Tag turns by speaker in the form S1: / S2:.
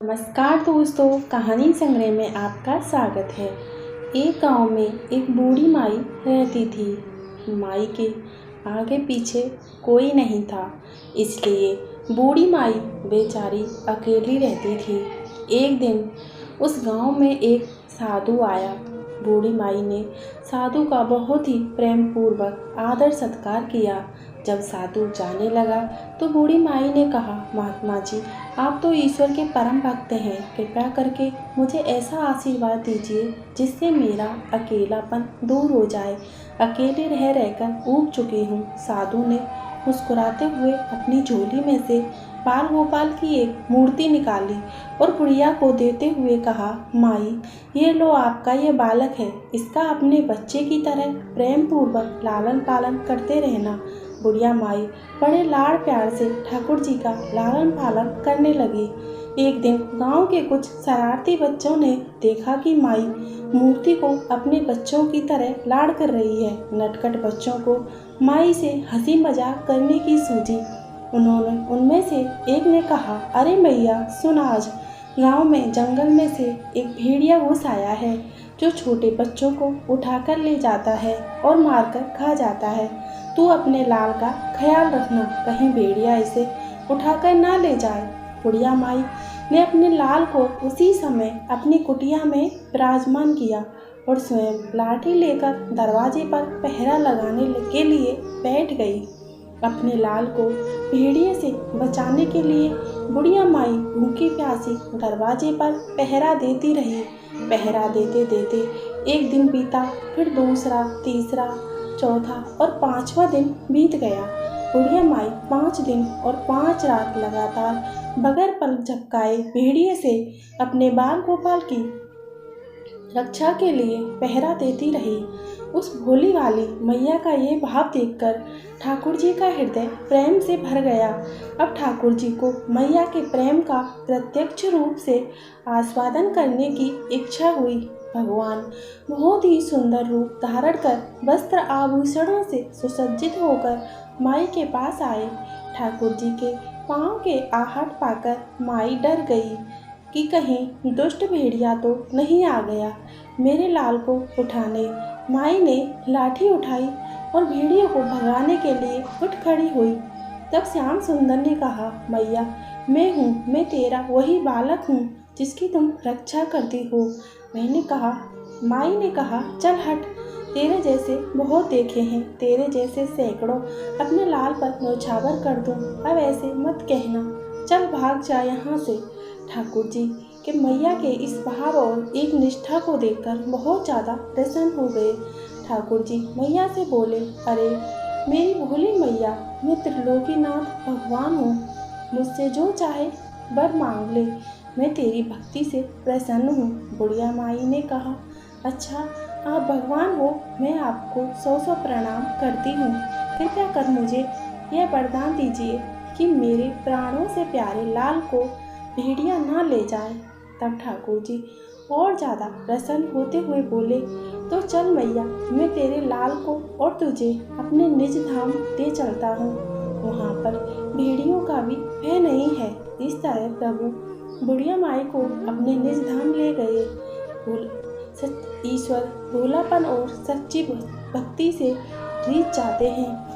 S1: नमस्कार दोस्तों, कहानी संग्रह में आपका स्वागत है। एक गांव में एक बूढ़ी माई रहती थी। माई के आगे पीछे कोई नहीं था, इसलिए बूढ़ी माई बेचारी अकेली रहती थी। एक दिन उस गांव में एक साधु आया। बूढ़ी माई ने साधु का बहुत ही प्रेम पूर्वक आदर सत्कार किया। जब साधु जाने लगा तो बूढ़ी माई ने कहा, महात्मा जी, आप तो ईश्वर के परम भक्त हैं। कृपया करके मुझे ऐसा आशीर्वाद दीजिए जिससे मेरा अकेलापन दूर हो जाए। अकेले रह रहकर ऊब चुकी हूँ। साधु ने मुस्कुराते हुए अपनी झोली में से बाल गोपाल की एक मूर्ति निकाली और बुढ़िया को देते हुए कहा, माई, ये लो, आपका ये बालक है। इसका अपने बच्चे की तरह प्रेम पूर्वक लालन पालन करते रहना। बुढ़िया माई बड़े लाड़ प्यार से ठाकुर जी का लालन पालन करने लगी। एक दिन गांव के कुछ शरारती बच्चों ने देखा कि माई मूर्ति को अपने बच्चों की तरह लाड़ कर रही है। नटखट बच्चों को माई से हंसी मजाक करने की सूझी। उनमें से एक ने कहा, अरे मैया सुन, आज गांव में जंगल में से एक भेड़िया घुस आया है जो छोटे बच्चों को उठाकर ले जाता है और मारकर खा जाता है। तू अपने लाल का ख्याल रखना, कहीं भेड़िया इसे उठाकर ना ले जाए। बुढ़िया माई ने अपने लाल को उसी समय अपनी कुटिया में विराजमान किया और स्वयं लाठी लेकर दरवाजे पर पहरा लगाने के लिए बैठ गई। अपने लाल को भेड़िए से बचाने के लिए बुढ़िया माई भूखी प्यासी दरवाजे पर पहरा देती रही। पहरा देते देते एक दिन बीता, फिर दूसरा, तीसरा, चौथा और पांचवा दिन बीत गया। बुढ़िया माई 5 दिन और 5 रात लगातार बगैर पलक झपकाए भेड़िए से अपने बाल गोपाल की रक्षा के लिए पहरा देती रही। उस भोली वाली मैया का ये भाव देखकर ठाकुर जी का हृदय प्रेम से भर गया। अब ठाकुर जी को मैया के प्रेम का प्रत्यक्ष रूप से आस्वादन करने की इच्छा हुई। भगवान बहुत ही सुंदर रूप धारण कर वस्त्र आभूषणों से सुसज्जित होकर माई के पास आए। ठाकुर जी के पाँव के आहट पाकर माई डर गई कि कहीं दुष्ट भेड़िया तो नहीं आ गया मेरे लाल को उठाने। माई ने लाठी उठाई और भेड़िए को भगाने के लिए उठ खड़ी हुई। तब श्याम सुंदर ने कहा, मैया, मैं हूँ, मैं तेरा वही बालक हूँ जिसकी तुम रक्षा करती हो। माई ने कहा, चल हट, तेरे जैसे बहुत देखे हैं, तेरे जैसे सैकड़ों अपने लाल पर न्यौछावर कर दूं। अब ऐसे मत कहना, चल भाग जा यहाँ से। ठाकुर जी के मैया के इस भाव और एक निष्ठा को देखकर बहुत ज़्यादा प्रसन्न हो गए। ठाकुर जी मैया से बोले, अरे मेरी भोली मैया, मैं त्रिलोकीनाथ भगवान हूँ, मुझसे जो चाहे वर मांग ले, मैं तेरी भक्ति से प्रसन्न हूँ। बुढ़िया माई ने कहा, अच्छा, आप भगवान हो, मैं आपको 100 प्रणाम करती हूँ। कृपया कर मुझे यह वरदान दीजिए कि मेरे प्राणों से प्यारे लाल को भेड़िया ना ले जाए। तब ठाकुर जी और ज़्यादा प्रसन्न होते हुए बोले, तो चल मैया, मैं तेरे लाल को और तुझे अपने निज धाम दे चलता हूँ, वहाँ पर भेड़ियों का भी भय नहीं है। इस तरह प्रभु बुढ़िया माई को अपने निज धाम ले गए। ईश्वर भोलापन और सच्ची भक्ति से रीझ जाते हैं।